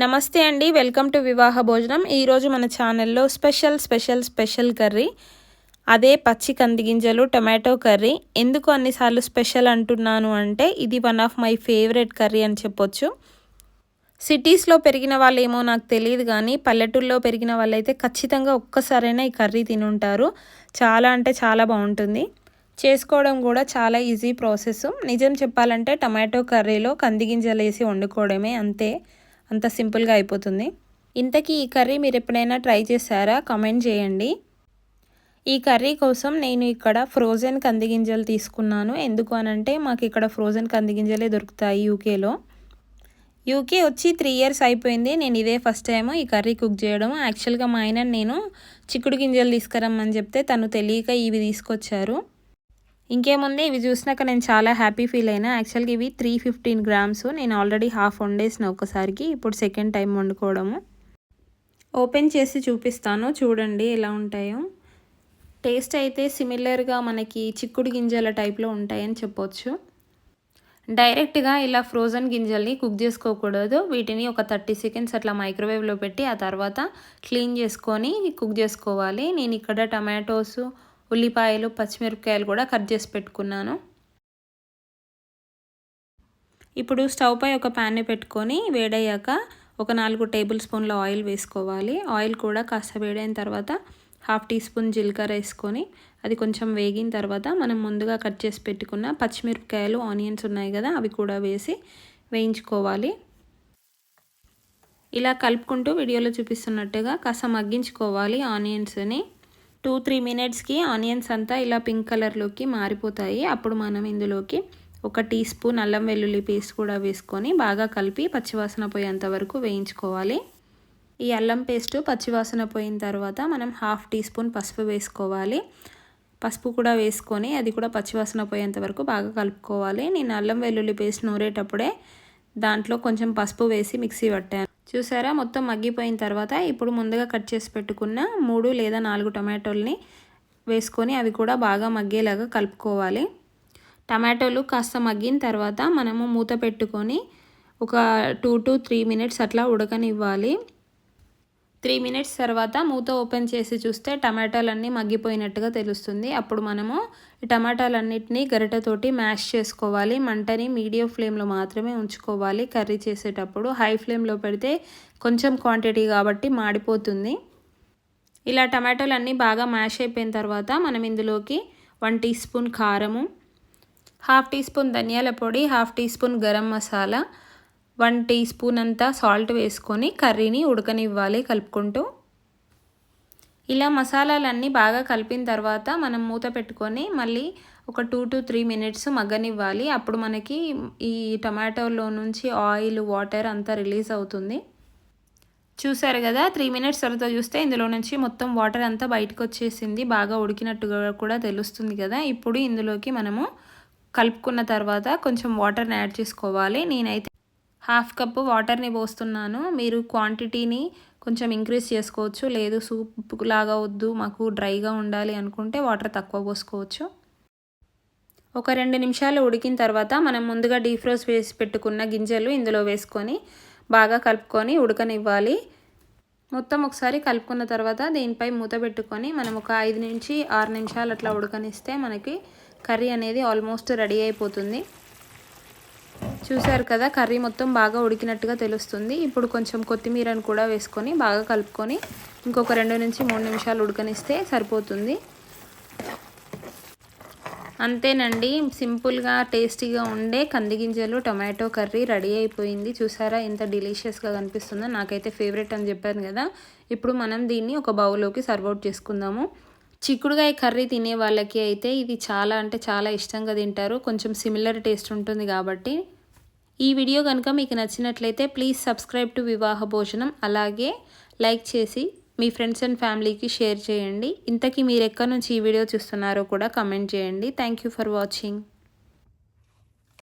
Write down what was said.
నమస్తే అండి, welcome to వివాహ భోజనం. ఈరోజు మన ఛానల్లో స్పెషల్ కర్రీ, అదే పచ్చి కంది గింజలు టొమాటో కర్రీ. ఎందుకు అన్నిసార్లు స్పెషల్ అంటున్నాను అంటే ఇది one of my favourite curry అని చెప్పొచ్చు. సిటీస్లో పెరిగిన వాళ్ళేమో నాకు తెలియదు, కానీ పల్లెటూరులో పెరిగిన వాళ్ళైతే ఖచ్చితంగా ఒక్కసారైనా ఈ కర్రీ తినుంటారు. చాలా అంటే చాలా బాగుంటుంది. చేసుకోవడం కూడా చాలా ఈజీ ప్రాసెస్. నిజం చెప్పాలంటే టొమాటో కర్రీలో కంది గింజలు వేసి వండుకోవడమే, అంత సింపుల్గా అయిపోతుంది. ఇంతకీ ఈ కర్రీ మీరు ఎప్పుడైనా ట్రై చేశారా? కామెంట్ చేయండి. ఈ కర్రీ కోసం నేను ఇక్కడ ఫ్రోజన్ కంది గింజలు తీసుకున్నాను. ఎందుకు అనంటే మాకు ఇక్కడ ఫ్రోజన్ కంది గింజలే దొరుకుతాయి యూకేలో. యూకే వచ్చి 3 years అయిపోయింది. నేను ఇదే ఫస్ట్ టైం ఈ కర్రీ కుక్ చేయడం. యాక్చువల్గా మా ఆయన నేను చిక్కుడు గింజలు తీసుకురమ్మని చెప్తే తను తెలియక ఇవి తీసుకొచ్చారు. ఇంకేముంది, ఇవి చూసినాక నేను చాలా హ్యాపీ ఫీల్ అయినా. యాక్చువల్గా ఇవి 315 grams. నేను ఆల్రెడీ హాఫ్ వండేసిన ఒకసారికి, ఇప్పుడు సెకండ్ టైం వండుకోవడము. ఓపెన్ చేసి చూపిస్తాను, చూడండి ఎలా ఉంటాయో. టేస్ట్ అయితే సిమిలర్గా మనకి చిక్కుడు గింజల టైప్లో ఉంటాయని చెప్పొచ్చు. డైరెక్ట్గా ఇలా ఫ్రోజన్ గింజల్ని కుక్ చేసుకోకూడదు. వీటిని ఒక 30 seconds అట్లా మైక్రోవేవ్లో పెట్టి ఆ తర్వాత క్లీన్ చేసుకొని కుక్ చేసుకోవాలి. నేను ఇక్కడ టమాటోస్, ఉల్లిపాయలు, పచ్చిమిరపకాయలు కూడా కట్ చేసి పెట్టుకున్నాను. ఇప్పుడు స్టవ్ పై ఒక ప్యాన్ని పెట్టుకొని వేడయ్యాక ఒక 4 tablespoons ఆయిల్ వేసుకోవాలి. ఆయిల్ కూడా కాస్త వేడైన తర్వాత 1/2 teaspoon జీలకర్ర వేసుకొని అది కొంచెం వేగిన తర్వాత మనం ముందుగా కట్ చేసి పెట్టుకున్న పచ్చిమిరపకాయలు, ఆనియన్స్ ఉన్నాయి కదా, అవి కూడా వేసి వేయించుకోవాలి. ఇలా కలుపుకుంటూ వీడియోలో చూపిస్తున్నట్టుగా కాస్త మగ్గించుకోవాలి ఆనియన్స్ని. 2-3 minutesకి ఆనియన్స్ అంతా ఇలా పింక్ కలర్లోకి మారిపోతాయి. అప్పుడు మనం ఇందులోకి 1 teaspoon అల్లం వెల్లుల్లి పేస్ట్ కూడా వేసుకొని బాగా కలిపి పచ్చివాసన పోయేంత వరకు వేయించుకోవాలి. ఈ అల్లం పేస్ట్ పచ్చివాసన పోయిన తర్వాత మనం 1/2 teaspoon పసుపు వేసుకోవాలి. పసుపు కూడా వేసుకొని అది కూడా పచ్చివాసన పోయేంత వరకు బాగా కలుపుకోవాలి. నేను అల్లం వెల్లుల్లి పేస్ట్ నూరేటప్పుడే దాంట్లో కొంచెం పసుపు వేసి మిక్సీ పట్టాను. చూసారా, మొత్తం మగ్గిపోయిన తర్వాత ఇప్పుడు ముందుగా కట్ చేసి పెట్టుకున్న 3 లేదా 4 టమాటోల్ని వేసుకొని అవి కూడా బాగా మగ్గేలాగా కలుపుకోవాలి. టమాటోలు కాస్త మగ్గిన తర్వాత మనము మూత పెట్టుకొని ఒక 2 to 3 minutes అట్లా ఉడకనివ్వాలి. 3 minutes తర్వాత మూత ఓపెన్ చేసి చూస్తే టమాటాలన్నీ మగ్గిపోయినట్టుగా తెలుస్తుంది. అప్పుడు మనము ఈ టమాటాలన్నిటినీ గరిటెతోటి మ్యాష్ చేసుకోవాలి. మంటని మీడియం ఫ్లేమ్లో మాత్రమే ఉంచుకోవాలి. కర్రీ చేసేటప్పుడు హై ఫ్లేమ్లో పెడితే కొంచెం క్వాంటిటీ కాబట్టి మాడిపోతుంది. ఇలా టమాటాలన్నీ బాగా మ్యాష్ అయిపోయిన తర్వాత మనం ఇందులోకి 1 teaspoon కారము, 1/2 teaspoon ధనియాల పొడి, 1/2 teaspoon గరం మసాలా, 1 teaspoon అంతా సాల్ట్ వేసుకొని కర్రీని ఉడకనివ్వాలి కలుపుకుంటూ. ఇలా మసాలాలన్నీ బాగా కలిపిన తర్వాత మనం మూత పెట్టుకొని మళ్ళీ ఒక 2 to 3 minutes మగ్గనివ్వాలి. అప్పుడు మనకి ఈ టమాటోలో నుంచి ఆయిల్, వాటర్ అంతా రిలీజ్ అవుతుంది. చూసారు కదా, 3 minutes తర్వాత చూస్తే ఇందులో నుంచి మొత్తం వాటర్ అంతా బయటకు వచ్చేసింది. బాగా ఉడికినట్టుగా కూడా తెలుస్తుంది కదా. ఇప్పుడు ఇందులోకి మనము కలుపుకున్న తర్వాత కొంచెం వాటర్ని యాడ్ చేసుకోవాలి. నేనైతే 1/2 cup వాటర్ని పోస్తున్నాను. మీరు క్వాంటిటీని కొంచెం ఇంక్రీజ్ చేసుకోవచ్చు. లేదు సూప్ లాగా వద్దు, మాకు డ్రైగా ఉండాలి అనుకుంటే వాటర్ తక్కువ పోసుకోవచ్చు. ఒక 2 నిమిషాలు ఉడికిన తర్వాత మనం ముందుగా డీఫ్రోజ్ వేసి పెట్టుకున్న గింజలు ఇందులో వేసుకొని బాగా కలుపుకొని ఉడకనివ్వాలి. మొత్తం ఒకసారి కలుపుకున్న తర్వాత దీనిపై మూత పెట్టుకొని మనం ఒక 5 నుంచి 6 నిమిషాలు అట్లా ఉడకనిస్తే మనకి కర్రీ అనేది ఆల్మోస్ట్ రెడీ అయిపోతుంది. చూసారు కదా, కర్రీ మొత్తం బాగా ఉడికినట్టుగా తెలుస్తుంది. ఇప్పుడు కొంచెం కొత్తిమీరను కూడా వేసుకొని బాగా కలుపుకొని ఇంకొక 2 నుంచి 3 నిమిషాలు ఉడకనిస్తే సరిపోతుంది. అంతేనండి, సింపుల్గా టేస్టీగా ఉండే కంది గింజలు టొమాటో కర్రీ రెడీ అయిపోయింది. చూసారా ఎంత డెలిషియస్గా కనిపిస్తుందో. నాకైతే ఫేవరెట్ అని చెప్పాను కదా. ఇప్పుడు మనం దీన్ని ఒక బౌల్లోకి సర్వ్ అవుట్ చేసుకుందాము. చిక్కుడుగాయ కర్రీ తినే వాళ్ళకి అయితే ఇది చాలా అంటే చాలా ఇష్టంగా తింటారు. కొంచెం సిమిలర్ టేస్ట్ ఉంటుంది కాబట్టి. ఈ వీడియో కనుక మీకు నచ్చినట్లయితే ప్లీజ్ సబ్స్క్రైబ్ టు వివాహ భోజనం. అలాగే లైక్ చేసి మీ ఫ్రెండ్స్ అండ్ ఫ్యామిలీకి షేర్ చేయండి. ఇంతకీ మీరు ఎక్కడి నుంచి ఈ వీడియో చూస్తున్నారో కూడా కామెంట్ చేయండి. Thank you for watching.